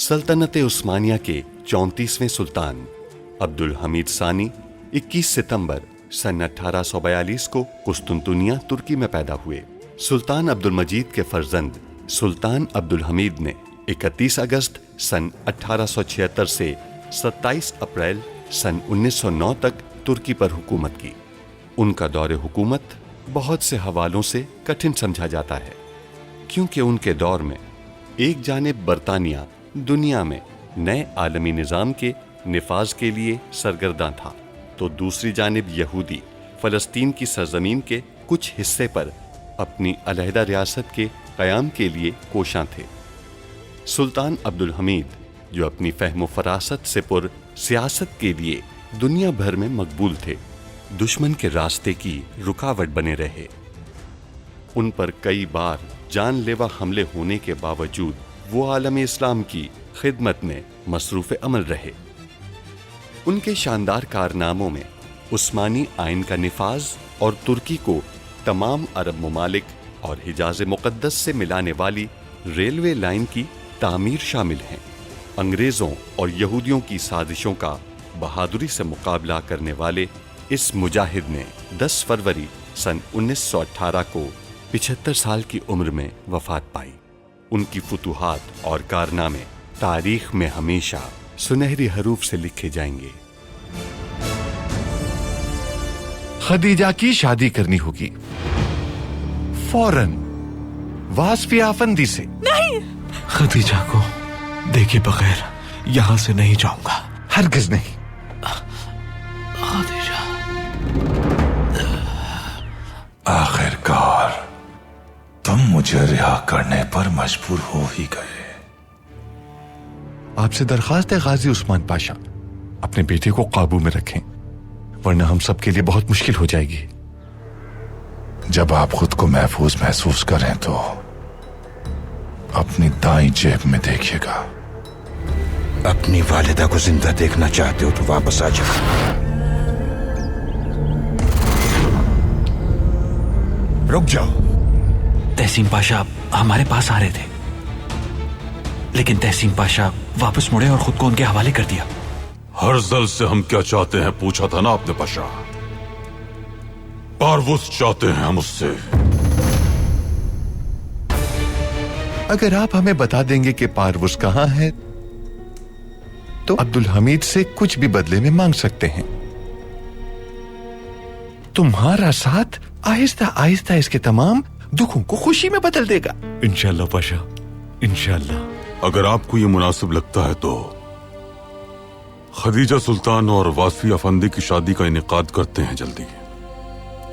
सल्तनत उस्मानिया के 34वें सुल्तान अब्दुल हमीद सानी 21 सितंबर सन 1842 को कुस्तुनतुनिया तुर्की में पैदा हुए। सुल्तान अब्दुल मजीद के फर्जंद सुल्तान अब्दुल हमीद ने 31 अगस्त सन 1876 से 27 अप्रैल सन 1909 तक तुर्की पर हुकूमत की। उनका दौर हुकूमत बहुत से हवालों से कठिन समझा जाता है, क्योंकि उनके दौर में एक जानिब बरतानिया दुनिया में नए आलमी निज़ाम के निफाज के लिए सरगर्दां था, तो दूसरी जानिब यहूदी फ़लस्तीन की सरजमीन के कुछ हिस्से पर अपनी अलहदा रियासत के क़याम के लिए कोशां थे। सुल्तान अब्दुल हमीद, जो अपनी फ़हम फ़रासत से पुर सियासत के लिए दुनिया भर में मकबूल थे, दुश्मन के रास्ते की रुकावट बने रहे। उन पर कई बार जानलेवा हमले होने के बावजूद वो आलम इस्लाम की खिदमत में मसरूफ़ अमल रहे। उनके शानदार कारनामों में उस्मानी आइन का निफाज और तुर्की को तमाम अरब ममालिक और हिजाज़ मुक़द्दस से मिलाने वाली रेलवे लाइन की तामीर शामिल हैं। अंग्रेज़ों और यहूदियों की साजिशों का बहादुरी से मुकाबला करने वाले इस मुजाहिद ने 10 फरवरी सन 1918 को 75 साल की उम्र में वफ़ात पाई। उनकी फुतूहात और कारनामे तारीख में हमेशा सुनहरी हरूफ से लिखे जाएंगे। खदीजा की शादी करनी होगी फौरन, वास्फिया अफंदी से। नहीं, खदीजा को देखे बगैर यहां से नहीं जाऊंगा। हरगिज नहीं। खदीजा, आखिरकार तुम मुझे रिहा करने पर मजबूर हो ही गए। आपसे दरखास्त है गाजी उस्मान पाशा, अपने बेटे को काबू में रखें, वरना हम सब के लिए बहुत मुश्किल हो जाएगी। जब आप खुद को महफूज महसूस करें तो अपनी दाईं जेब में देखिएगा। अपनी वालिदा को जिंदा देखना चाहते हो तो वापस आ जाओ। रुक जाओ। तहसीन पाशा हमारे पास आ रहे थे, लेकिन तहसीन पाशा वापस मुड़े और खुद को उनके हवाले कर दिया। हर्जल से हम क्या चाहते हैं पूछा था ना आपने पाशा। पारवुस चाहते हैं हम उससे। अगर आप हमें बता देंगे कि पारवुस कहां है तो अब्दुल हमीद से कुछ भी बदले में मांग सकते हैं। तुम्हारा साथ आहिस्ता आहिस्ता इसके तमाम दुखों को खुशी में बदल देगा। इंशाअल्लाह पाशा, इंशाअल्लाह। अगर आपको ये मुनासिब लगता है तो खदीजा सुल्तान और वास्फी अफंदी की शादी का इनेकाद करते हैं जल्दी।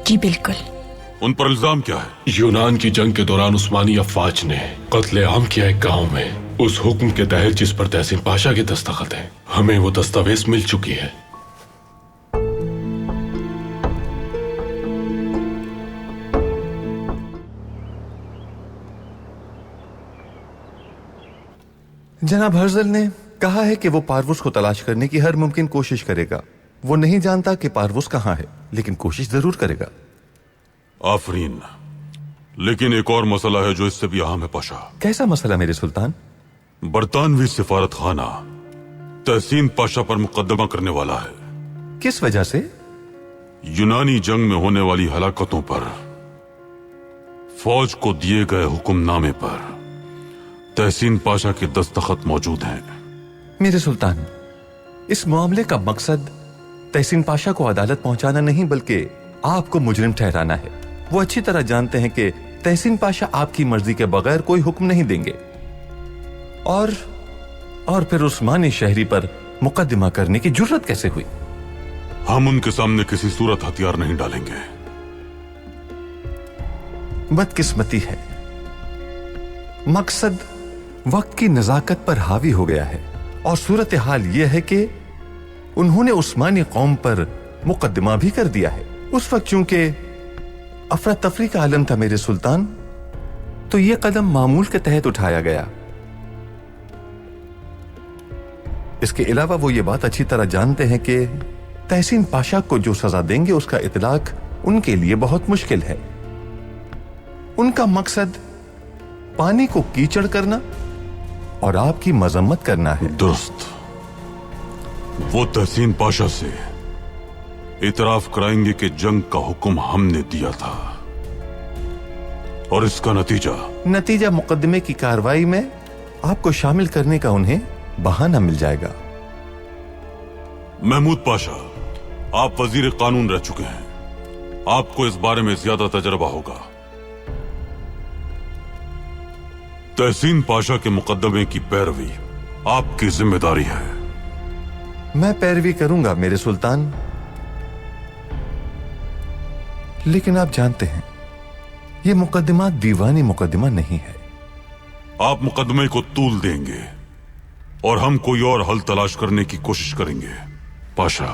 जी बिल्कुल। उन पर इल्जाम क्या है? यूनान की जंग के दौरान उस्मानी अफवाज ने कत्ले आम किया एक गांव में, उस हुक्म के तहत जिस पर तहसीन पाशा के दस्तखत हैं। हमें वो दस्तावेज मिल चुकी है। जनाब हर्जल ने कहा है कि वो पारवुस को तलाश करने की हर मुमकिन कोशिश करेगा। वो नहीं जानता कि पारवुस कहां है, लेकिन कोशिश जरूर करेगा। आफरीन, लेकिन एक और मसला है जो इससे भी अहम है पाशा। कैसा मसला मेरे सुल्तान? बरतानवी सिफारत खाना तहसीन पाशा पर मुकदमा करने वाला है। किस वजह से? यूनानी जंग में होने वाली हलाकतों पर फौज को दिए गए हुक्मनामे पर तहसीन पाशा के दस्तखत मौजूद हैं। मेरे सुल्तान, इस मामले का मकसद तहसीन पाशा को अदालत पहुंचाना नहीं, बल्कि आपको मुजरिम ठहराना है। वो अच्छी तरह जानते हैं कि तहसीन पाशा आपकी मर्जी के बगैर कोई हुक्म नहीं देंगे, और फिर उस्मानी शहरी पर मुकदमा करने की जुर्रत कैसे हुई? हम उनके सामने किसी सूरत हथियार नहीं डालेंगे। बदकिस्मती है, मकसद वक्त की नजाकत पर हावी हो गया है, और सूरत हाल यह है कि उन्होंने उस्मानी कौम पर मुकदमा भी कर दिया है। उस वक्त चूंकि अफरा तफरी का आलम था मेरे सुल्तान, तो यह कदम मामूल के तहत उठाया गया। इसके अलावा वो ये बात अच्छी तरह जानते हैं कि तहसीन पाशा को जो सजा देंगे उसका इतलाक उनके लिए बहुत मुश्किल है। उनका मकसद पानी को कीचड़ करना और आपकी मजम्मत करना है। दुरुस्त। वो तहसीन पाशा से इतराफ कराएंगे कि जंग का हुक्म हमने दिया था, और इसका नतीजा मुकदमे की कार्रवाई में आपको शामिल करने का उन्हें बहाना मिल जाएगा। महमूद पाशा, आप वजीर कानून रह चुके हैं, आपको इस बारे में ज्यादा तजर्बा होगा। तहसीन पाशा के मुकदमे की पैरवी आपकी जिम्मेदारी है। मैं पैरवी करूंगा मेरे सुल्तान, लेकिन आप जानते हैं यह मुकदमा दीवानी मुकदमा नहीं है। आप मुकदमे को तूल देंगे और हम कोई और हल तलाश करने की कोशिश करेंगे। पाशा,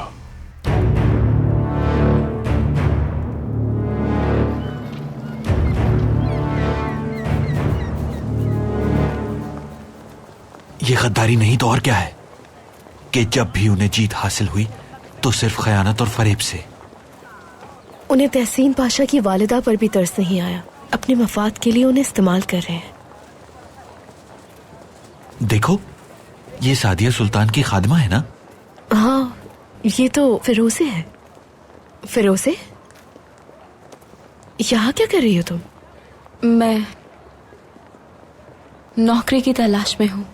ये गद्दारी नहीं तो और क्या है कि जब भी उन्हें जीत हासिल हुई तो सिर्फ खयानत और फरेब से। उन्हें तहसीन पाशा की वालिदा पर भी तरस नहीं आया, अपने मफाद के लिए उन्हें इस्तेमाल कर रहे हैं। देखो, ये सादिया सुल्तान की खादमा है ना? हाँ, ये तो फिरोसे है। फिरोसे, यहाँ क्या कर रही हो तुम? मैं नौकरी की तलाश में हूँ।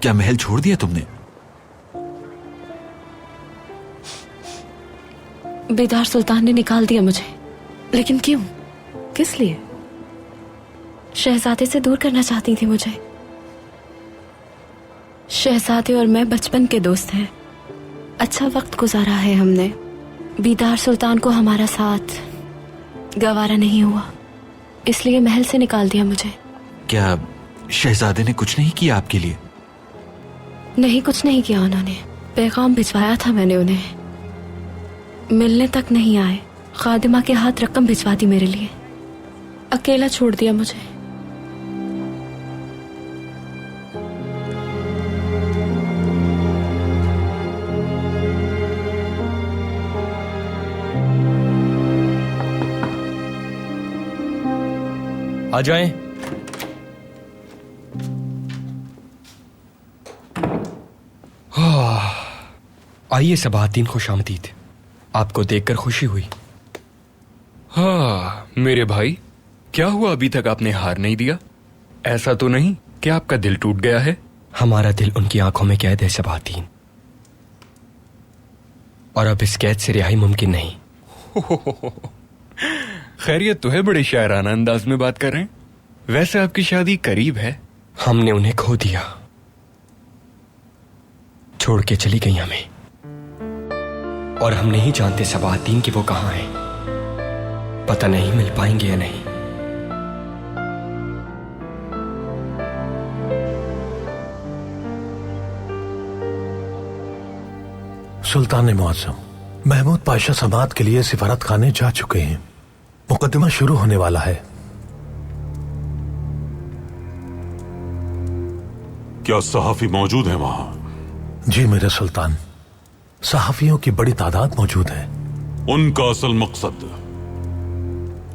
क्या महल छोड़ दिया तुमने? बेदार सुल्तान ने निकाल दिया मुझे। लेकिन क्यों? किस लिए? शहजादे से दूर करना चाहती थी मुझे। शहजादे और मैं बचपन के दोस्त हैं, अच्छा वक्त गुजारा है हमने। बेदार सुल्तान को हमारा साथ गवारा नहीं हुआ, इसलिए महल से निकाल दिया मुझे। क्या शहजादे ने कुछ नहीं किया आपके लिए? नहीं, कुछ नहीं किया उन्होंने। पैगाम भिजवाया था मैंने उन्हें, मिलने तक नहीं आए। खादिमा के हाथ रकम भिजवा दी मेरे लिए, अकेला छोड़ दिया मुझे। आ जाएं। आइए सबाहतीन, खुशामदीद। आपको देखकर खुशी हुई। हाँ मेरे भाई, क्या हुआ अभी तक आपने हार नहीं दिया? ऐसा तो नहीं कि आपका दिल टूट गया है? हमारा दिल उनकी आंखों में कैद है सबाहतीन, और अब इस कैद से रिहाई मुमकिन नहीं। खैरियत तो है, बड़े शायराना अंदाज में बात कर रहे हैं। वैसे आपकी शादी करीब है। हमने उन्हें खो दिया, छोड़ के चली गई हमें, और हम नहीं जानते सबाहतीन कि वो कहां हैं। पता नहीं मिल पाएंगे या नहीं। सुल्तान मुअज़्ज़म, महमूद पाशा समाअत के लिए सिफारत खाने जा चुके हैं। मुकदमा शुरू होने वाला है। क्या सहाफी मौजूद है वहां? जी मेरे सुल्तान, सहाफियों की बड़ी तादाद मौजूद है। उनका असल मकसद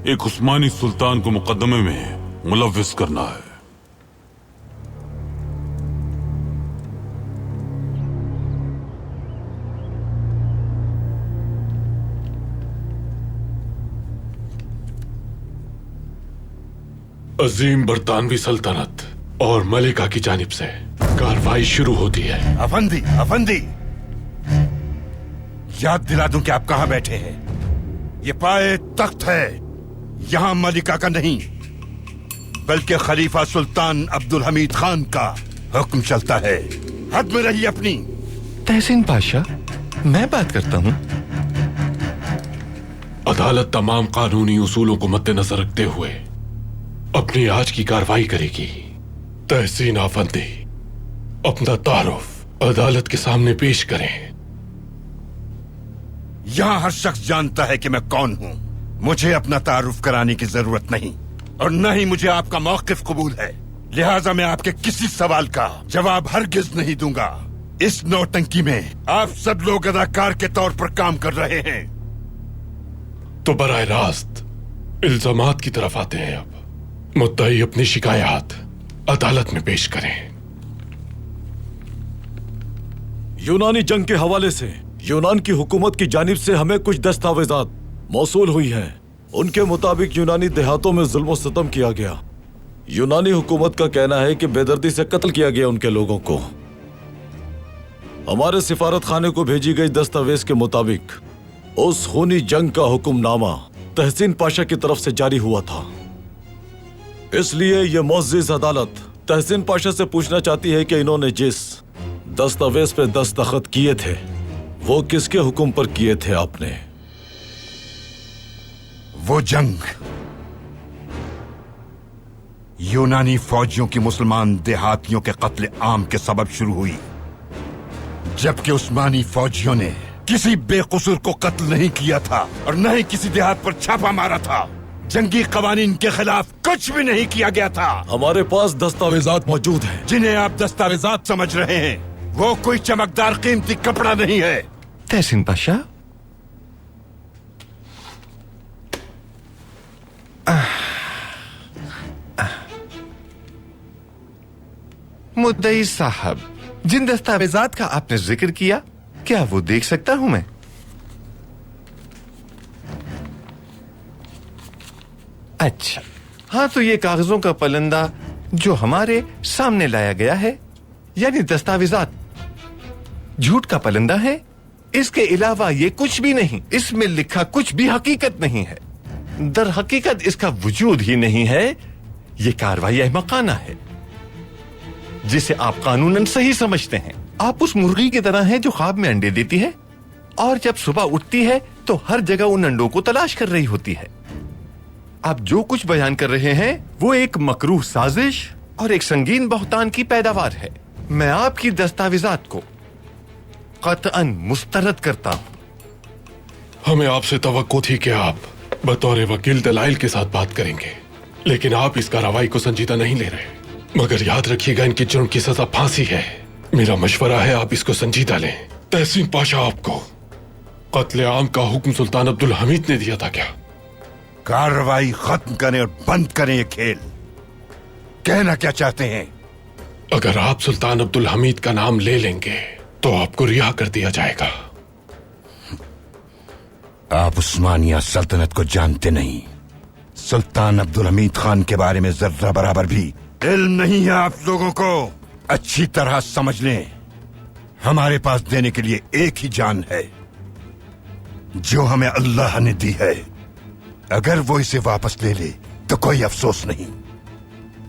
एक उस्मानी सुल्तान को मुकदमे में मुलव्विस करना है। अजीम बरतानवी सल्तनत और मलिका की जानिब से कार्रवाई शुरू होती है। अफंदी, अफंदी, याद दिला दूं कि आप कहां बैठे हैं। ये पाए तख्त है, यहां मलिका का नहीं बल्कि खलीफा सुल्तान अब्दुल हमीद खान का हुक्म चलता है। हद में रही अपनी। तहसीन पाशा, मैं बात करता हूं। अदालत तमाम कानूनी उसूलों को मद्देनजर रखते हुए अपनी आज की कार्रवाई करेगी। तहसीन आफंदी, अपना तारुफ अदालत के सामने पेश करें। यहां हर शख्स जानता है कि मैं कौन हूं। मुझे अपना तारुफ कराने की जरूरत नहीं, और न ही मुझे आपका मौकिफ कबूल है। लिहाजा मैं आपके किसी सवाल का जवाब हरगिज नहीं दूंगा। इस नौटंकी में आप सब लोग अदाकार के तौर पर काम कर रहे हैं। तो बराह रास्त इल्जामात की तरफ आते हैं। अब मुद्दाई अपनी शिकायत अदालत में पेश करें। यूनानी जंग के हवाले से यूनान की हुकूमत की जानिब से हमें कुछ दस्तावेजात मौसूल हुई हैं। उनके मुताबिक यूनानी देहातों में जुल्म और सितम किया गया। यूनानी हुकूमत का कहना है कि बेदर्दी से कत्ल किया गया उनके लोगों को। हमारे सिफारत खाने को भेजी गई दस्तावेज के मुताबिक उस खूनी जंग का हुक्मनामा तहसीन पाशा की तरफ से जारी हुआ था। इसलिए ये मुअज़्ज़िज़ अदालत तहसीन पाशा से पूछना चाहती है कि इन्होंने जिस दस्तावेज पे दस्तखत किए थे वो किसके हुक्म पर किए थे आपने? वो जंग यूनानी फौजियों की मुसलमान देहातियों के कत्ले आम के सबब शुरू हुई, जबकि उस्मानी फौजियों ने किसी बेकसूर को कत्ल नहीं किया था और न ही किसी देहात पर छापा मारा था। जंगी कवानीन के खिलाफ कुछ भी नहीं किया गया था। हमारे पास दस्तावेजात मौजूद हैं। जिन्हें आप दस्तावेजात समझ रहे हैं वो कोई चमकदार कीमती कपड़ा नहीं है। तहसीन पाशा, मुद्दई साहब, जिन दस्तावेजात का आपने जिक्र किया, क्या वो देख सकता हूं मैं? अच्छा, हाँ, तो ये कागजों का पलंदा जो हमारे सामने लाया गया है, यानी दस्तावेजात, झूठ का पलंदा है। इसके अलावा ये कुछ भी नहीं। इसमें लिखा कुछ भी हकीकत नहीं है। दर हकीकत इसका वजूद ही नहीं है। ये कार्रवाई अहमकाना है जिसे आप कानूनन सही समझते हैं। आप उस मुर्गी की तरह हैं जो ख्वाब में अंडे देती है और जब सुबह उठती है तो हर जगह उन अंडों को तलाश कर रही होती है। आप जो कुछ बयान कर रहे हैं वो एक मकरूह साजिश और एक संगीन बहतान की पैदावार है। मैं आपकी दस्तावेजात को कतअन मुस्तरद करता हूं। हमें आपसे तवक्को थी कि आप बतौर वकील दलाइल के साथ बात करेंगे, लेकिन आप इस कार्रवाई को संजीदा नहीं ले रहे। मगर याद रखिएगा, इनकी जुर्म की सजा फांसी है। मेरा मशवरा है आप इसको संजीदा लें। तहसीन पाशा आपको कत्ले आम का हुक्म सुल्तान अब्दुल हमीद ने दिया था क्या? कार्रवाई खत्म करें और बंद करें ये खेल। कहना क्या चाहते हैं? अगर आप सुल्तान अब्दुल हमीद का नाम ले लेंगे तो आपको रिहा कर दिया जाएगा। आप उस्मानिया सल्तनत को जानते नहीं। सुल्तान अब्दुल हमीद खान के बारे में जर्रा बराबर भी इल्म नहीं है आप लोगों को। अच्छी तरह समझ लें, हमारे पास देने के लिए एक ही जान है जो हमें अल्लाह ने दी है। अगर वो इसे वापस ले ले तो कोई अफसोस नहीं।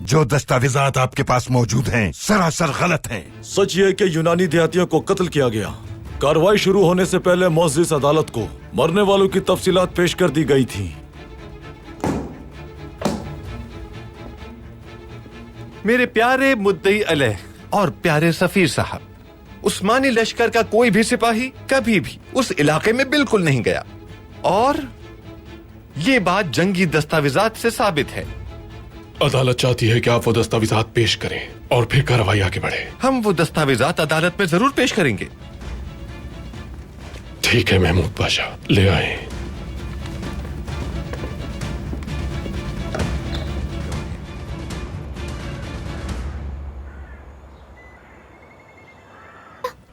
जो दस्तावेजात आपके पास मौजूद हैं सरासर गलत हैं। सच ये कि यूनानी देहातियों को कत्ल किया गया। कार्रवाई शुरू होने से पहले मुअज़्ज़िज़ अदालत को मरने वालों की तफसीलात पेश कर दी गई थी। मेरे प्यारे मुद्दई अलैह और प्यारे सफीर साहब, उस्मानी लश्कर का कोई भी सिपाही कभी भी उस इलाके में बिल्कुल नहीं गया और ये बात जंगी दस्तावेजात से साबित है। अदालत चाहती है कि आप वो दस्तावेजात पेश करें और फिर कार्रवाई आगे बढ़े। हम वो दस्तावेजात अदालत में जरूर पेश करेंगे। ठीक है महमूद पाशा, ले आए।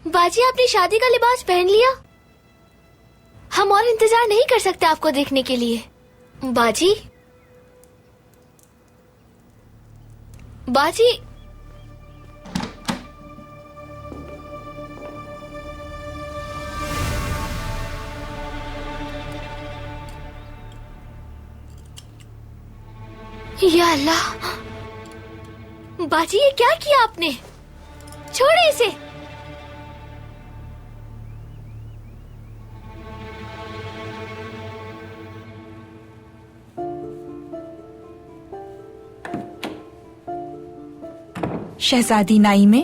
बाजी, आपने शादी का लिबास पहन लिया। हम और इंतजार नहीं कर सकते आपको देखने के लिए। बाजी, बाजी, या अल्लाह, बाजी ये क्या किया आपने? छोड़े इसे। शहजादी नाइमे,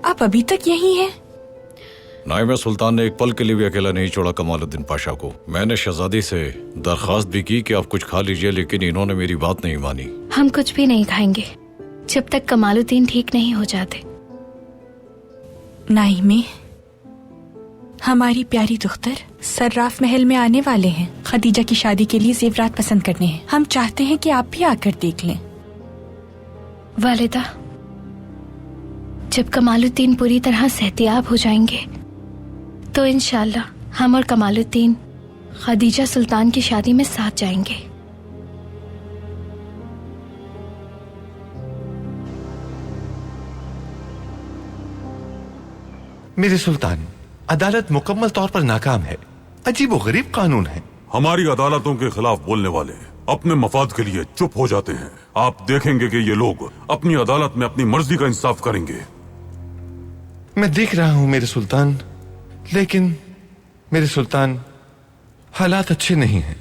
आप अभी तक यहीं हैं? नाइमे सुल्तान ने एक पल के लिए भी अकेला नहीं छोड़ा कमालुद्दीन पाशा को। मैंने शहजादी से दरखास्त भी की कि आप कुछ खा लीजिए, लेकिन इन्होंने मेरी बात नहीं मानी। हम कुछ भी नहीं खाएंगे जब तक कमालुद्दीन ठीक नहीं हो जाते। नाइमे, हमारी प्यारी दुख्तर सर्राफ महल में आने वाले हैं। खदीजा की शादी के लिए जेवरात पसंद करने हैं। हम चाहते हैं कि आप भी आकर देख लें। वालिदा, जब कमालुद्दीन पूरी तरह सेहतियाब हो जाएंगे तो इंशाल्लाह हम और कमालुद्दीन खदीजा सुल्तान की शादी में साथ जाएंगे। मेरे सुल्तान, अदालत मुकम्मल तौर पर नाकाम है। अजीब व गरीब कानून है। हमारी अदालतों के खिलाफ बोलने वाले अपने मफाद के लिए चुप हो जाते हैं। आप देखेंगे कि ये लोग अपनी अदालत में अपनी मर्जी का इंसाफ करेंगे। मैं देख रहा हूं मेरे सुल्तान, लेकिन मेरे सुल्तान हालात अच्छे नहीं हैं।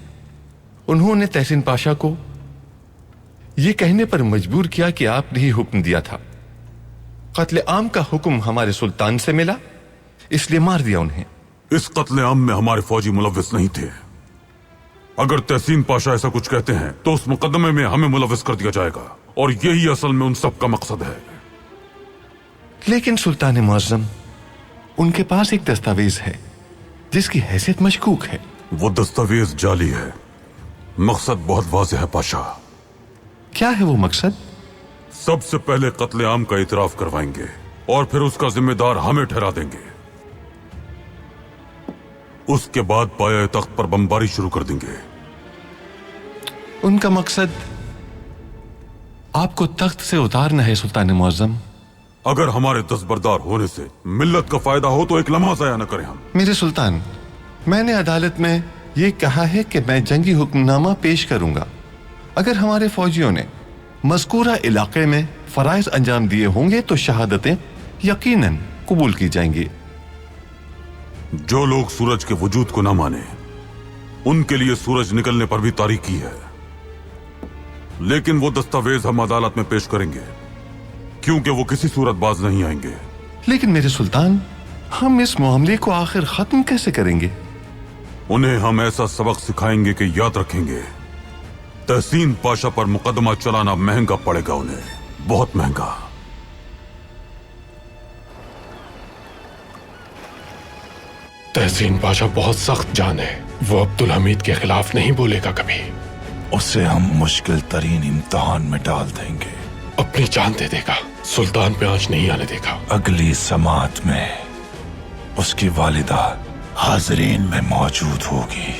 उन्होंने तहसीन पाशा को यह कहने पर मजबूर किया कि आपने ही हुक्म दिया था। कत्ले आम का हुक्म हमारे सुल्तान से मिला, इसलिए मार दिया उन्हें। इस कत्ले आम में हमारे फौजी मुलव्विस नहीं थे। अगर तहसीन पाशा ऐसा कुछ कहते हैं तो उस मुकदमे में हमें मुलव्विस कर दिया जाएगा, और यही असल में उन सब का मकसद है। लेकिन सुल्तान मुअज्जम, उनके पास एक दस्तावेज है जिसकी हैसियत मशकूक है। वो दस्तावेज जाली है। मकसद बहुत वाज़ेह है पाशा। क्या है वो मकसद? सबसे पहले कत्ले आम का इतराफ करवाएंगे और फिर उसका जिम्मेदार हमें ठहरा देंगे। उसके बाद पाया तख्त पर बमबारी शुरू कर देंगे। उनका मकसद आपको तख्त से उतारना है सुल्तान मुअज्जम। अगर हमारे दस्तबरदार होने से मिल्लत का फायदा हो तो एक लम्हा ज़ाया न करें हम। मेरे सुल्तान, मैंने अदालत में ये कहा है कि मैं जंगी हुक्मनामा पेश करूंगा। अगर हमारे फौजियों ने मज़कूरा इलाके में फराइज अंजाम दिए होंगे तो शहादतें यकीनन कबूल की जाएंगी। जो लोग सूरज के वजूद को न माने उनके लिए सूरज निकलने पर भी तारीकी है। लेकिन वो दस्तावेज हम अदालत में पेश करेंगे, क्योंकि वो किसी सूरत बाज नहीं आएंगे। लेकिन मेरे सुल्तान, हम इस मामले को आखिर खत्म कैसे करेंगे? उन्हें हम ऐसा सबक सिखाएंगे कि याद रखेंगे, तहसीन पाशा पर मुकदमा चलाना महंगा पड़ेगा उन्हें, बहुत महंगा। तहसीन पाशा बहुत सख्त जान है। वो अब्दुल हमीद के खिलाफ नहीं बोलेगा कभी। उसे हम मुश्किल तरीन इम्तिहान में डाल देंगे। अपनी जान दे देगा, सुल्तान पे आंच नहीं आने देगा। अगली समात में उसकी वालिदा हाजरीन में मौजूद होगी।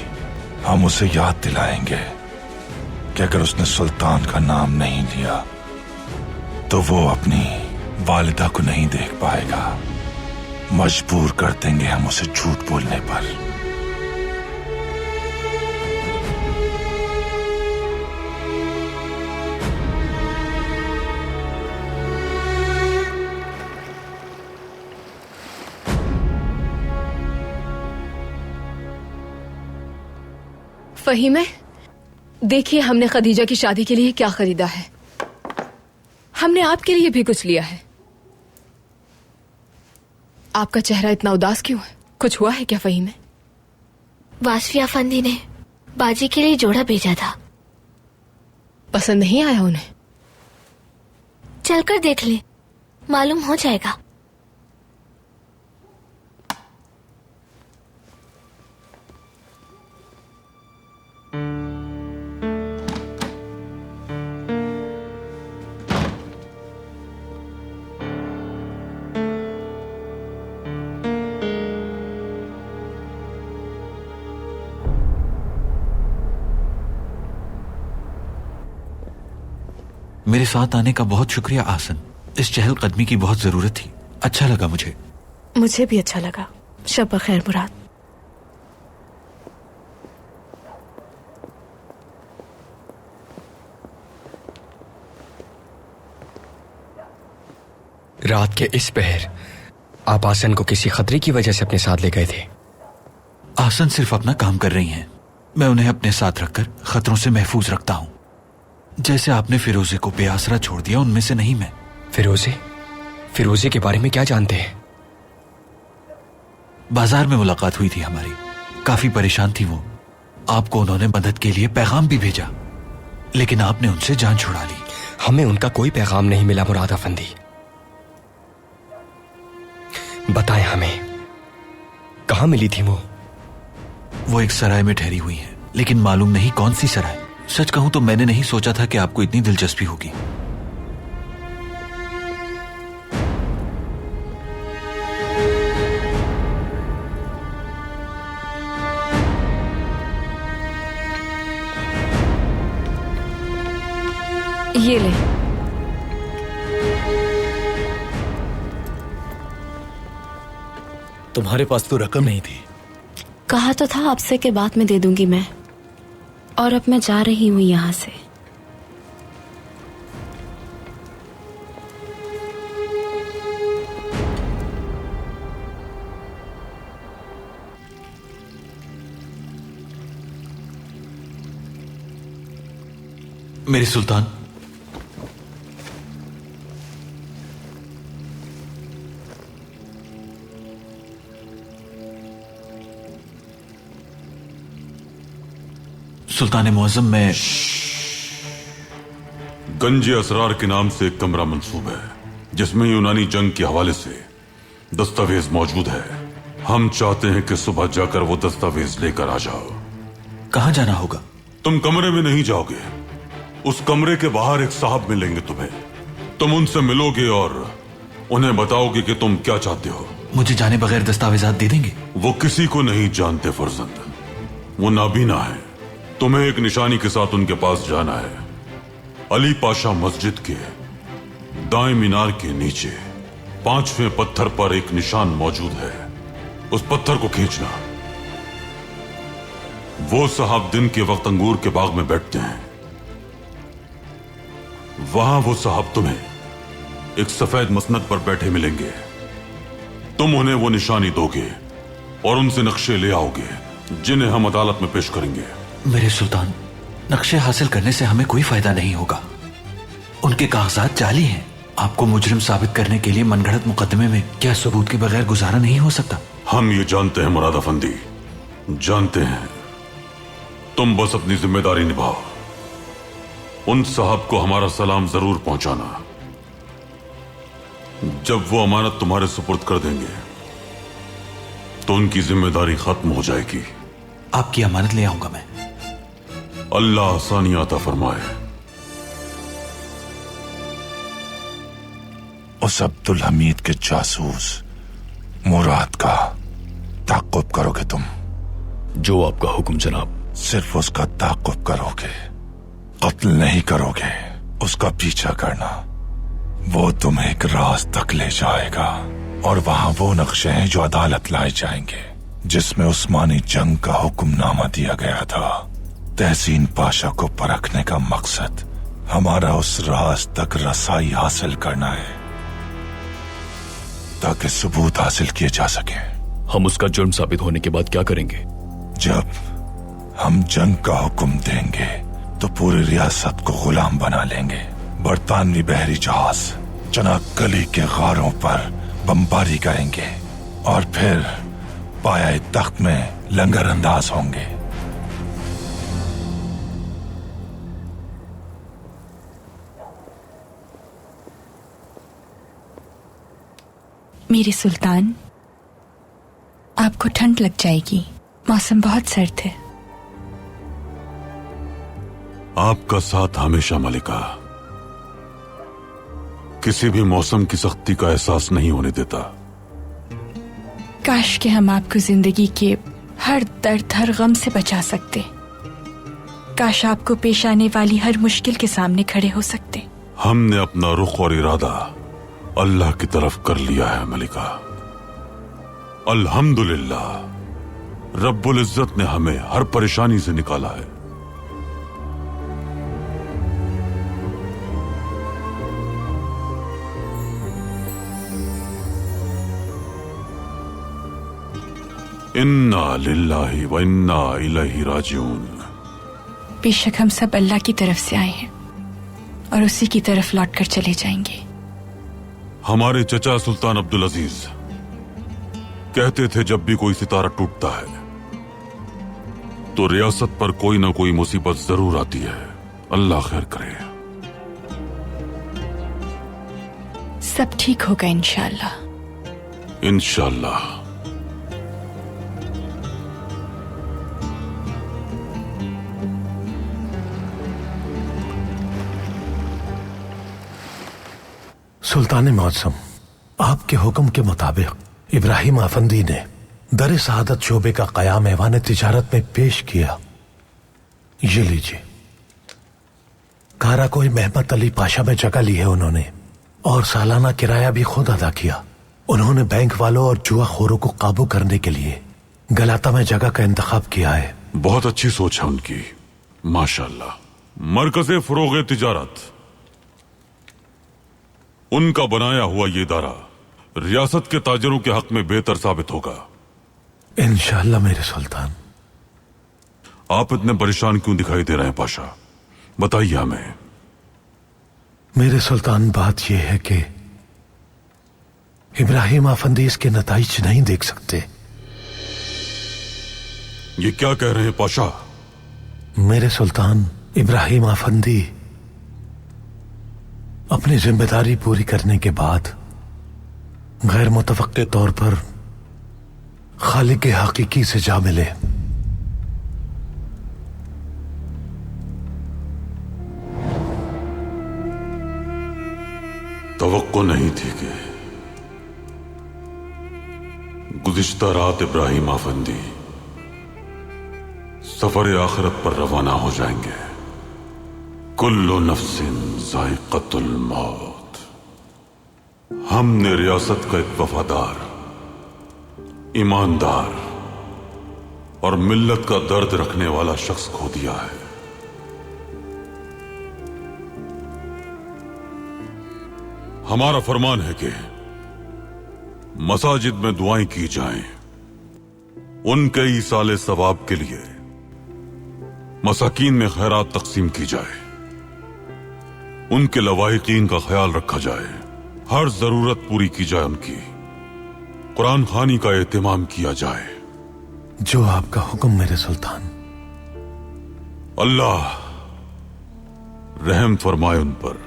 हम उसे याद दिलाएंगे कि अगर उसने सुल्तान का नाम नहीं लिया तो वो अपनी वालिदा को नहीं देख पाएगा। मजबूर कर देंगे हम उसे झूठ बोलने पर। फहीमे, देखिए हमने खदीजा की शादी के लिए क्या खरीदा है। हमने आपके लिए भी कुछ लिया है। आपका चेहरा इतना उदास क्यों है? कुछ हुआ है क्या फहीमे? वासफिया फंदी ने बाजी के लिए जोड़ा भेजा था। पसंद नहीं आया उन्हें? चलकर देख ले, मालूम हो जाएगा। मेरे साथ आने का बहुत शुक्रिया आसन। इस चहलकदमी की बहुत जरूरत थी। अच्छा लगा मुझे। मुझे भी अच्छा लगा। शब बखैर मुराद। रात के इस पहर आप आसन को किसी खतरे की वजह से अपने साथ ले गए थे? आसन सिर्फ अपना काम कर रही हैं। मैं उन्हें अपने साथ रखकर खतरों से महफूज रखता हूं। जैसे आपने फिरोजे को बेआसरा छोड़ दिया, उनमें से नहीं मैं। फिरोजे के बारे में क्या जानते हैं? बाजार में मुलाकात हुई थी हमारी। काफी परेशान थी वो। आपको उन्होंने मदद के लिए पैगाम भी भेजा, लेकिन आपने उनसे जान छुड़ा ली। हमें उनका कोई पैगाम नहीं मिला मुराद अफंदी। बताएं हमें, कहां मिली थी वो एक सराय में ठहरी हुई है, लेकिन मालूम नहीं कौन सी सराय। सच कहूं तो मैंने नहीं सोचा था कि आपको इतनी दिलचस्पी होगी। ये ले। तुम्हारे पास तो रकम नहीं थी। कहा तो था आपसे के बाद में दे दूंगी मैं, और अब मैं जा रही हूं यहां से। मेरी सुल्तान, सुल्तान मुअज्जम में गंज असरार के नाम से एक कमरा मंसूब है जिसमें यूनानी जंग के हवाले से दस्तावेज मौजूद है। हम चाहते हैं कि सुबह जाकर वो दस्तावेज लेकर आ जाओ। कहां जाना होगा? तुम कमरे में नहीं जाओगे, उस कमरे के बाहर एक साहब मिलेंगे तुम्हें। तुम उनसे मिलोगे और उन्हें बताओगे कि तुम क्या चाहते हो। मुझे जाने बगैर दस्तावेजात दे देंगे? वो किसी को नहीं जानते फर्जंद, वो नाबीना है। तुम्हें एक निशानी के साथ उनके पास जाना है। अली पाशा मस्जिद के दाएं मीनार के नीचे 5वें पत्थर पर एक निशान मौजूद है, उस पत्थर को खींचना। वो साहब दिन के वक्त अंगूर के बाग में बैठते हैं। वहां वो साहब तुम्हें एक सफेद मसनद पर बैठे मिलेंगे। तुम उन्हें वो निशानी दोगे और उनसे नक्शे ले आओगे जिन्हें हम अदालत में पेश करेंगे। मेरे सुल्तान, नक्शे हासिल करने से हमें कोई फायदा नहीं होगा। उनके कागजात जाली हैं। आपको मुजरिम साबित करने के लिए मनगढ़ंत मुकदमे में क्या सबूत के बगैर गुजारा नहीं हो सकता? हम ये जानते हैं मुराद अफंदी, जानते हैं। तुम बस अपनी जिम्मेदारी निभाओ। उन साहब को हमारा सलाम जरूर पहुंचाना। जब वो अमानत तुम्हारे सुपुर्द कर देंगे तो उनकी जिम्मेदारी खत्म हो जाएगी। आपकी अमानत ले आऊंगा मैं। अल्लाह आसानी अता फरमाए। उस अब्दुल हमीद के जासूस मुराद का ताक़ुब करोगे तुम? जो आपका हुक्म जनाब। सिर्फ उसका ताक़ुब करोगे, कत्ल नहीं करोगे। उसका पीछा करना। वो तुम्हें एक राज तक ले जाएगा और वहां वो नक्शे हैं जो अदालत लाए जाएंगे जिसमें उस्मानी जंग का हुक्मनामा दिया गया था। तहसीन पाशा को परखने का मकसद हमारा उस राज तक रसाई हासिल करना है ताकि सबूत हासिल किए जा सके। हम उसका जुर्म साबित होने के बाद क्या करेंगे? जब हम जंग का हुक्म देंगे तो पूरी रियासत को गुलाम बना लेंगे। बरतानवी बहरी जहाज चनाक्कली के गारों पर बमबारी करेंगे और फिर पाया तख्त में लंगर अंदाज होंगे। मेरे सुल्तान, आपको ठंड लग जाएगी, मौसम बहुत सर्द है। आपका साथ हमेशा मलिका। किसी भी मौसम की सख्ती का एहसास नहीं होने देता। काश कि हम आपको जिंदगी के हर दर्द, हर गम से बचा सकते। काश आपको पेश आने वाली हर मुश्किल के सामने खड़े हो सकते। हमने अपना रुख और इरादा अल्लाह की तरफ कर लिया है मलिका। अल्हम्दुलिल्लाह, रब्बुल इज्जत ने हमें हर परेशानी से निकाला है। इन्ना लिल्लाहि व इन्ना इलैहि राजिऊन। बेशक हम सब अल्लाह की तरफ से आए हैं और उसी की तरफ लौट कर चले जाएंगे। हमारे चचा सुल्तान अब्दुल अजीज कहते थे जब भी कोई सितारा टूटता है तो रियासत पर कोई ना कोई मुसीबत जरूर आती है। अल्लाह खैर करे। सब ठीक होगा इंशाअल्लाह। इंशाअल्लाह। सुल्तान मौसम, आपके हुक्म के मुताबिक इब्राहिम आफंदी ने दर सआदत शोबे का कयाम ऐवान तिजारत में पेश किया। ये लीजिए। कारा कोई मेहमत अली पाशा में जगह ली है उन्होंने, और सालाना किराया भी खुद अदा किया। उन्होंने बैंक वालों और जुआखोरों को काबू करने के लिए गलाता में जगह का इंतखाब किया है। बहुत अच्छी सोच है उनकी, माशाल्लाह। मरकज़े फरोग़े तिजारत, उनका बनाया हुआ ये इदारा रियासत के ताजरों के हक में बेहतर साबित होगा। इंशाअल्लाह मेरे सुल्तान। आप इतने परेशान क्यों दिखाई दे रहे हैं पाशा, बताइए हमें। मेरे सुल्तान, बात यह है कि इब्राहिम आफंदी इसके नताइज नहीं देख सकते। ये क्या कह रहे हैं पाशा? मेरे सुल्तान, इब्राहिम आफंदी अपनी जिम्मेदारी पूरी करने के बाद गैर मुतवक्के तौर पर खालिक हकीकी से जा मिले। तवक्को नहीं थी कि गुज़िश्ता रात इब्राहिम आफंदी सफर आखिरत पर रवाना हो जाएंगे। कुल्लु नफ्सिन ज़ाइक़तुल मौत। हमने रियासत का एक वफादार, ईमानदार और मिल्लत का दर्द रखने वाला शख्स खो दिया है। हमारा फरमान है कि मसाजिद में दुआएं की जाएं, उनके ईसाले सवाब के लिए मसाकीन में खैरात तकसीम की जाए, उनके लवाहिकीन का ख्याल रखा जाए, हर जरूरत पूरी की जाए उनकी, कुरान खानी का एहतमाम किया जाए। जो आपका हुक्म मेरे सुल्तान। अल्लाह रहम फरमाए उन पर।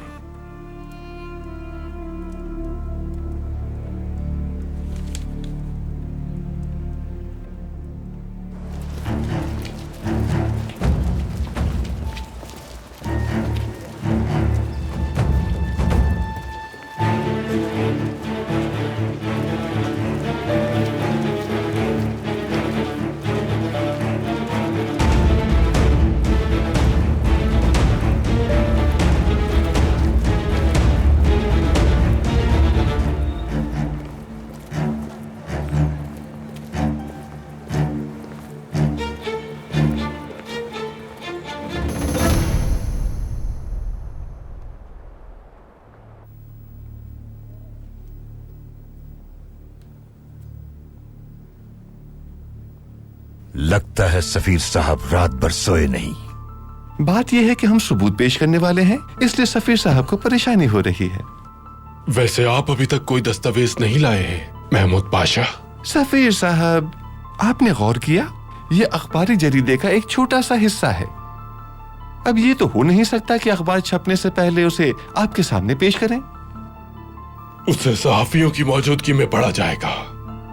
लगता है सफीर साहब रात भर सोए नहीं। बात यह है कि हम सबूत पेश करने वाले हैं, इसलिए सफीर साहब को परेशानी हो रही है। वैसे आप अभी तक कोई दस्तावेज नहीं लाए हैं महमूद पाशा। सफीर साहब, आपने गौर किया? यह अखबारी जरीदे का एक छोटा सा हिस्सा है। अब ये तो हो नहीं सकता कि अखबार छपने से पहले उसे आपके सामने पेश करें। उसे सहाफियों की मौजूदगी में पढ़ा जाएगा।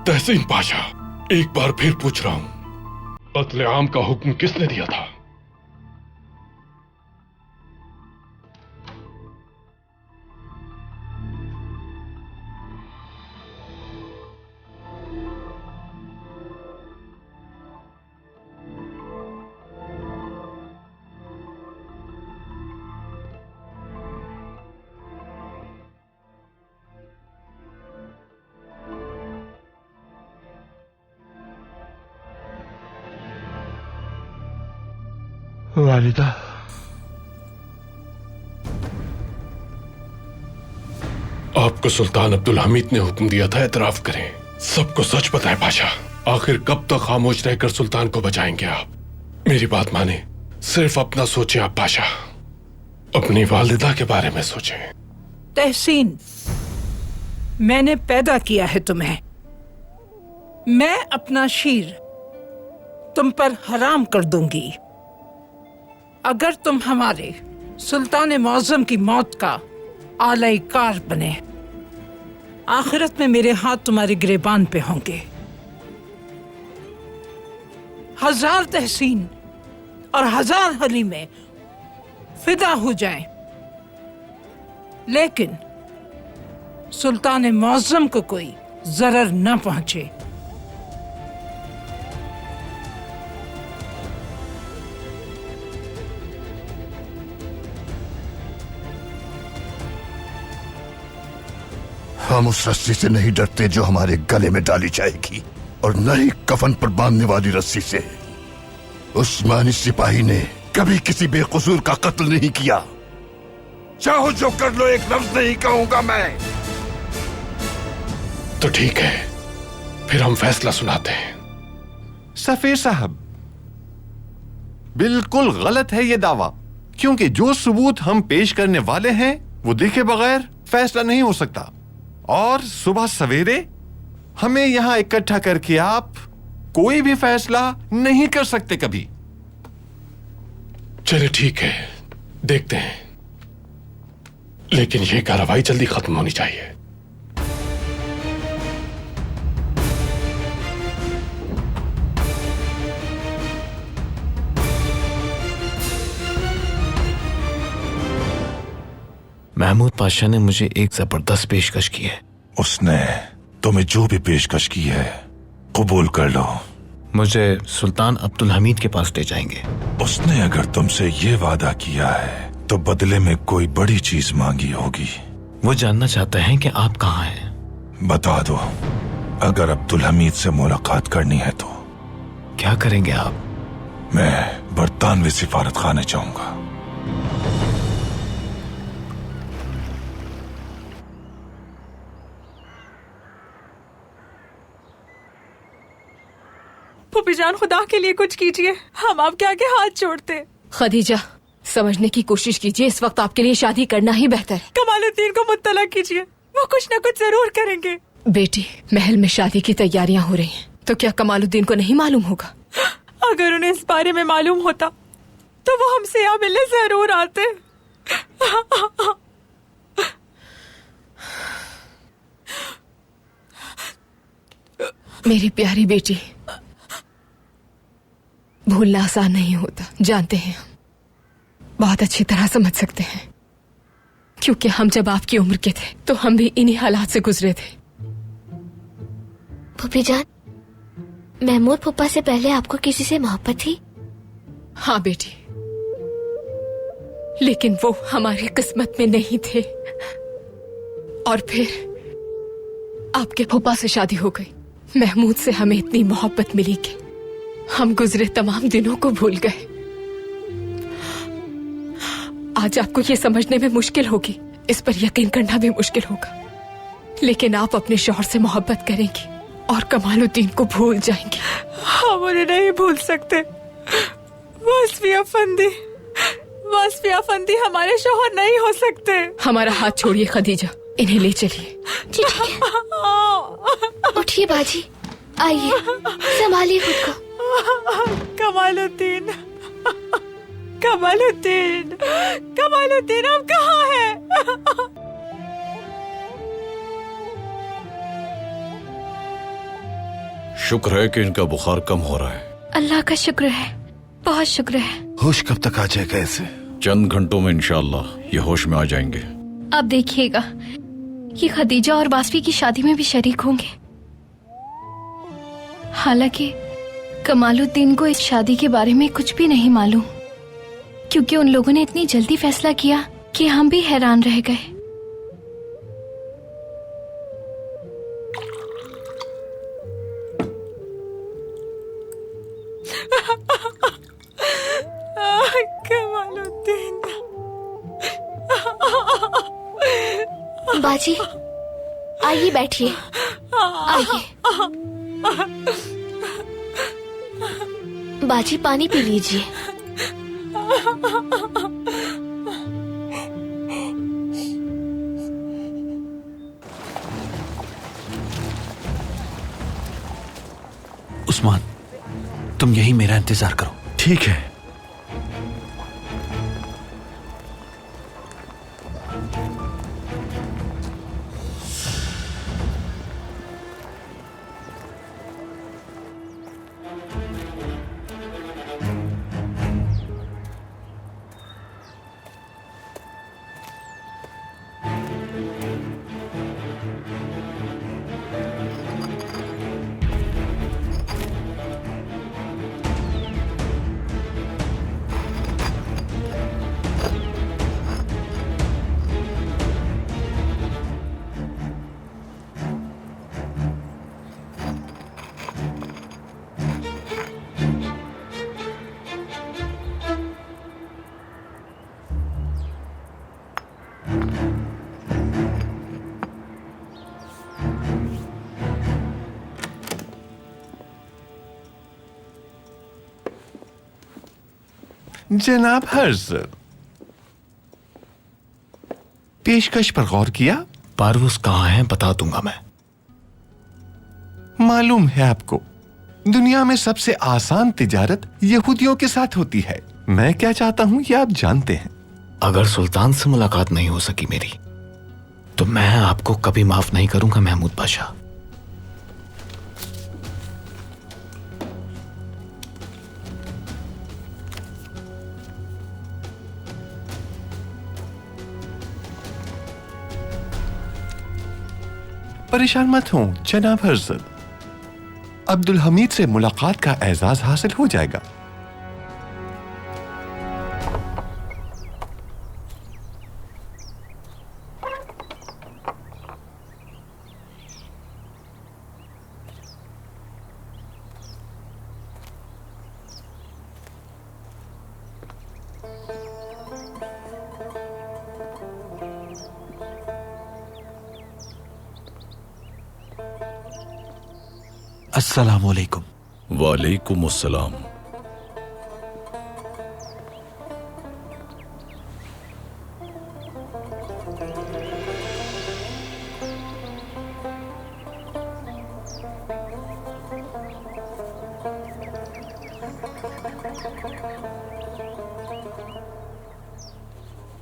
तहसीन पाशा, एक बार फिर पूछ रहा हूं, कत्ल आम का हुक्म किसने दिया था? वालिदा, आपको सुल्तान अब्दुल हमीद ने हुक्म दिया था एतराफ करें, सबको सच बताएं पाशा। आखिर कब तक खामोश रहकर सुल्तान को बचाएंगे आप? मेरी बात माने, सिर्फ अपना सोचें आप पाशा, अपनी वालिदा के बारे में सोचें। तहसीन, मैंने पैदा किया है तुम्हें, मैं अपना शीर तुम पर हराम कर दूंगी अगर तुम हमारे सुल्तान मौज़म की मौत का आलई कार बने। आखिरत में मेरे हाथ तुम्हारे गिरेबान पे होंगे। 1000 तहसीन और 1000 हलीमें फिदा हो जाएं, लेकिन सुल्तान मौज़म को कोई जरर न पहुंचे। हम उस रस्सी से नहीं डरते जो हमारे गले में डाली जाएगी, और न ही कफन पर बांधने वाली रस्सी से। उस्मानी सिपाही ने कभी किसी बेकसूर का कत्ल नहीं किया। चाहो जो कर लो, एक लफ्ज नहीं कहूंगा मैं। तो ठीक है, फिर हम फैसला सुनाते हैं। सफीर साहब, बिल्कुल गलत है ये दावा, क्योंकि जो सबूत हम पेश करने वाले हैं वो देखे बगैर फैसला नहीं हो सकता। और सुबह सवेरे हमें यहां इकट्ठा करके आप कोई भी फैसला नहीं कर सकते कभी। चलिए ठीक है, देखते हैं, लेकिन ये कार्रवाई जल्दी खत्म होनी चाहिए। महमूद पाशा ने मुझे एक जबरदस्त पेशकश की है। उसने तुम्हें जो भी पेशकश की है कबूल कर लो। मुझे सुल्तान अब्दुल हमीद के पास ले जाएंगे। उसने अगर तुमसे ये वादा किया है तो बदले में कोई बड़ी चीज मांगी होगी। वो जानना चाहते हैं कि आप कहाँ हैं। बता दो, अगर अब्दुल हमीद से मुलाकात करनी है तो। क्या करेंगे आप? मैं बरतानवी सिफारत खाने जाऊंगा। फूफी जान, खुदा के लिए कुछ कीजिए, हम आपके आगे हाथ जोड़ते। खदीजा, समझने की कोशिश कीजिए, इस वक्त आपके लिए शादी करना ही बेहतर है। कमालुद्दीन को मुत्तला कीजिए, वो कुछ न कुछ जरूर करेंगे। बेटी, महल में शादी की तैयारियां हो रही हैं, तो क्या कमालुद्दीन को नहीं मालूम होगा? अगर उन्हें इस बारे में मालूम होता तो वो हमसे यहाँ मिलने जरूर आते। मेरी प्यारी बेटी, भूलना आसान नहीं होता, जानते हैं हम, बहुत अच्छी तरह समझ सकते हैं, क्योंकि हम जब आपकी उम्र के थे तो हम भी इन्हीं हालात से गुजरे थे। फूफी जान, महमूद फूफा से पहले आपको किसी से मोहब्बत थी? हाँ बेटी, लेकिन वो हमारी किस्मत में नहीं थे, और फिर आपके फूफा से शादी हो गई। महमूद से हमें इतनी मोहब्बत मिली कि हम गुजरे तमाम दिनों को भूल गए। आज आपको ये समझने में मुश्किल होगी, इस पर यकीन करना भी मुश्किल होगा, लेकिन आप अपने शौहर से मोहब्बत करेंगी और कमालुद्दीन को भूल जाएंगी। हम उन्हें नहीं भूल सकते। वासफी अफंदी हमारे शौहर नहीं हो सकते। हमारा हाथ छोड़िए खदीजा, इन्हें ले चलिए। जी ठीक है, उठिए बाजी, आइए, संभालिए खुद को। कमालुद्दीन, कमालुद्दीन, कमालुद्दीन, आप कहाँ हैं? शुक्र है कि इनका बुखार कम हो रहा है। अल्लाह का शुक्र है, बहुत शुक्र है। होश कब तक आ जाएगा इसे? चंद घंटों में इंशाअल्लाह ये होश में आ जाएंगे। आप देखिएगा, ये खदीजा और वासफी की शादी में भी शरीक होंगे। हालांकि कमालुद्दीन को इस शादी के बारे में कुछ भी नहीं मालूम, क्योंकि उन लोगों ने इतनी जल्दी फैसला किया कि हम भी हैरान रह गए। कमालुद्दीन, बाजी, आइए बैठिए, आइए। बाजी, पानी पी लीजिए। उस्मान, तुम यही मेरा इंतजार करो। ठीक है। जनाब हर्ज, पेशकश पर गौर किया? पारवस कहाँ है बता दूंगा मैं। मालूम है आपको, दुनिया में सबसे आसान तिजारत यहूदियों के साथ होती है। मैं क्या चाहता हूं ये आप जानते हैं। अगर सुल्तान से मुलाकात नहीं हो सकी मेरी, तो मैं आपको कभी माफ नहीं करूंगा महमूद पाशा। परेशान मत हो जनाब हर्ज, अब्दुल हमीद से मुलाकात का एजाज हासिल हो जाएगा। अस्सलामु अलैकुम। वालेकुम अस्सलाम।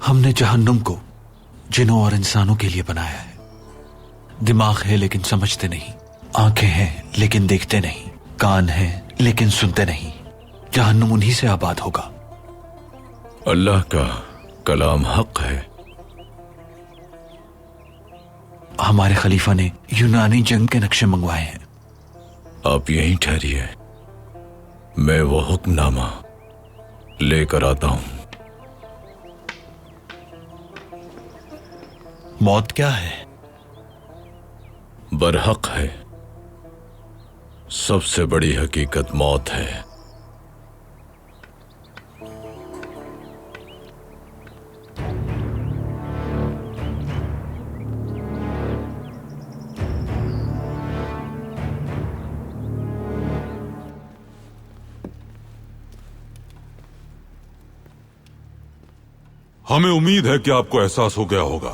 हमने जहन्नुम को जिनों और इंसानों के लिए बनाया है। दिमाग है लेकिन समझते नहीं, आंखें हैं लेकिन देखते नहीं, कान हैं लेकिन सुनते नहीं। जहन्नुम उन्हीं से आबाद होगा। अल्लाह का कलाम हक है। हमारे खलीफा ने यूनानी जंग के नक्शे मंगवाए हैं। आप यहीं ठहरिए, मैं वो हुक्मनामा लेकर आता हूं। मौत क्या है? बरहक है। सबसे बड़ी हकीकत मौत है। हमें उम्मीद है कि आपको एहसास हो गया होगा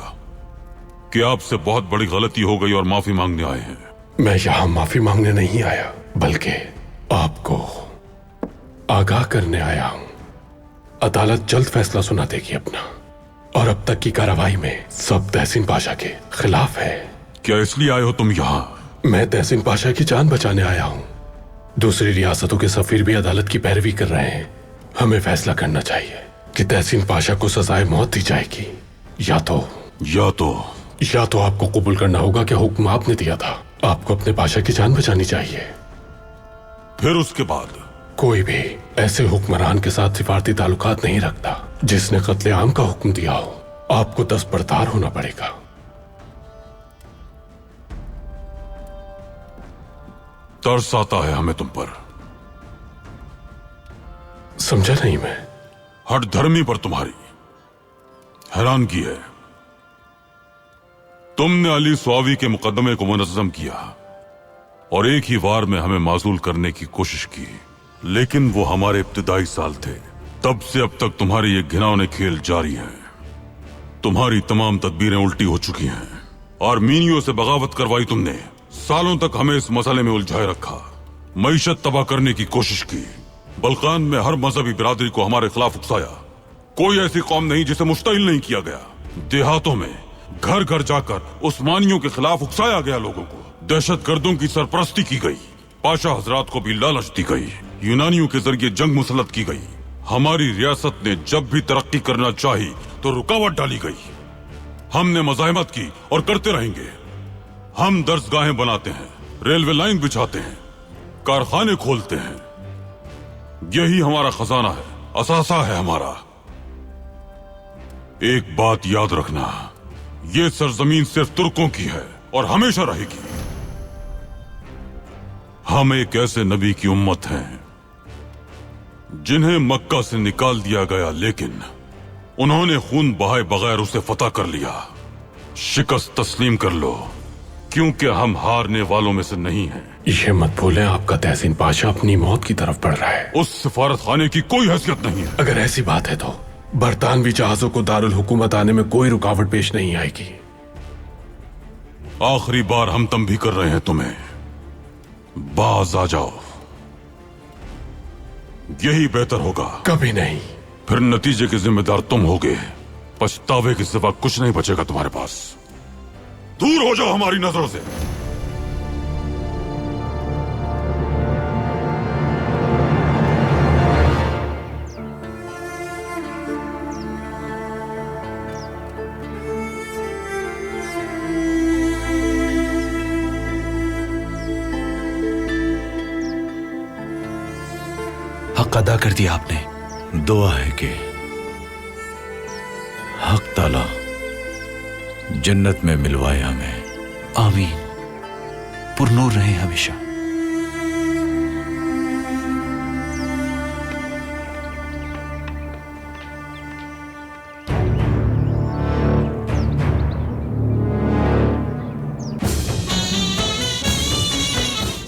कि आपसे बहुत बड़ी गलती हो गई और माफी मांगने आए हैं। मैं यहां माफी मांगने नहीं आया, बल्कि आपको आगाह करने आया हूं। अदालत जल्द फैसला सुना देगी अपना, और अब तक की कार्रवाई में सब तहसीन पाशा के खिलाफ है। क्या इसलिए आए हो तुम यहाँ? मैं तहसीन पाशा की जान बचाने आया हूं। दूसरी रियासतों के सफीर भी अदालत की पैरवी कर रहे हैं। हमें फैसला करना चाहिए कि तहसीन पाशा को सजाए मौत दी जाएगी या तो आपको कबूल करना होगा कि हुक्म आपने दिया था। आपको अपने पाशा की जान बचानी चाहिए। फिर उसके बाद कोई भी ऐसे हुक्मरान के साथ सिफारती ताल्लुकात नहीं रखता जिसने कत्ले आम का हुक्म दिया हो। आपको दस्तबरदार होना पड़ेगा। तरस आता है हमें तुम पर। समझा नहीं मैं। हट धर्मी पर तुम्हारी हैरान की है। तुमने अली स्वावी के मुकदमे को मुनज़्ज़म किया और एक ही वार में हमें माजूल करने की कोशिश की, लेकिन वो हमारे इब्तिदाई साल थे। तब से अब तक तुम्हारी ये घिनौने खेल जारी हैं। तुम्हारी तमाम तदबीरें उल्टी हो चुकी हैं। आर्मीनियों से बगावत करवाई तुमने। सालों तक हमें इस मसले में उलझाए रखा। मईशत तबाह करने की कोशिश की। बल्कान में हर मजहबी बिरादरी को हमारे खिलाफ उकसाया। कोई ऐसी कौम नहीं जिसे मुश्तइल नहीं किया गया। देहातों में घर घर जाकर उस्मानियों के खिलाफ उकसाया गया। लोगों को दहशतगर्दों की सरपरस्ती की गई। पाशा हजरात को भी लालच दी गई। यूनानियों के जरिए जंग मुसल्लत की गई। हमारी रियासत ने जब भी तरक्की करना चाही तो रुकावट डाली गई। हमने मज़ाहमत की और करते रहेंगे। हम दर्सगाहें बनाते हैं, रेलवे लाइन बिछाते हैं, कारखाने खोलते हैं। यही हमारा खजाना है, असासा है हमारा। एक बात याद रखना, ये सरजमीन सिर्फ तुर्कों की है और हमेशा रहेगी। हम एक ऐसे नबी की उम्मत हैं जिन्हें मक्का से निकाल दिया गया, लेकिन उन्होंने खून बहाए बगैर उसे फतह कर लिया। शिकस्त तस्लीम कर लो, क्योंकि हम हारने वालों में से नहीं हैं। ये मत भूलें आपका तहसीन पाशा अपनी मौत की तरफ बढ़ रहा है। उस सिफारत खाने की कोई हैसियत नहीं है। अगर ऐसी बात है तो बरतानवी जहाजों को दारुल हुकूमत आने में कोई रुकावट पेश नहीं आएगी। आखिरी बार हम तंबी कर रहे हैं तुम्हें, बाज आ जाओ, यही बेहतर होगा। कभी नहीं। फिर नतीजे के जिम्मेदार तुम होगे, पछतावे के सिवा कुछ नहीं बचेगा तुम्हारे पास। दूर हो जाओ हमारी नजरों से। हक अदा कर दिया आपने। दुआ है कि हक ताला जन्नत में मिलवाए हमें। आमीन। पुरनूर रहे हमेशा।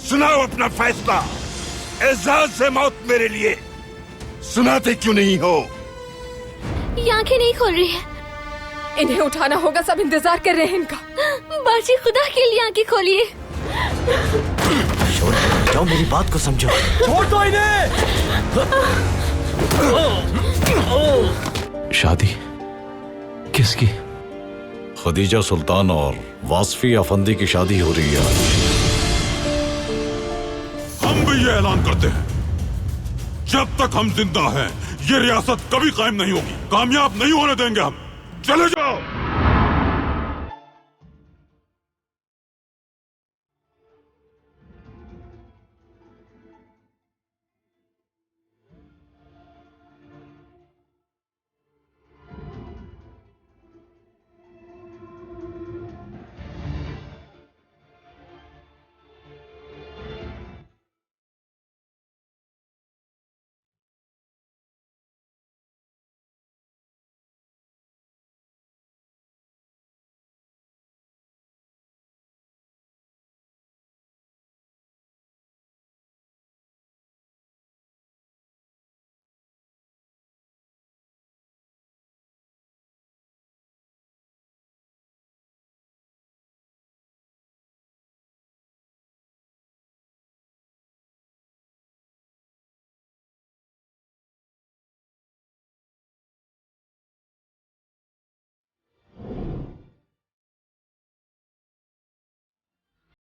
सुनाओ अपना फैसला। एजाज से मौत मेरे लिए। सुनाते क्यों नहीं हो? ये आंखें नहीं खोल रही है। इन्हें उठाना होगा, सब इंतजार कर रहे हैं इनका। बाजी खुदा के लिए आंखें खोलिए। जाओ, मेरी बात को समझो। छोड़ दो इन्हें। शादी किसकी? खदीजा सुल्तान और वासफी अफंदी की शादी हो रही है। हम भी ये ऐलान करते हैं, जब तक हम जिंदा हैं, ये रियासत कभी कायम नहीं होगी। कामयाब नहीं होने देंगे हम। चले जाओ।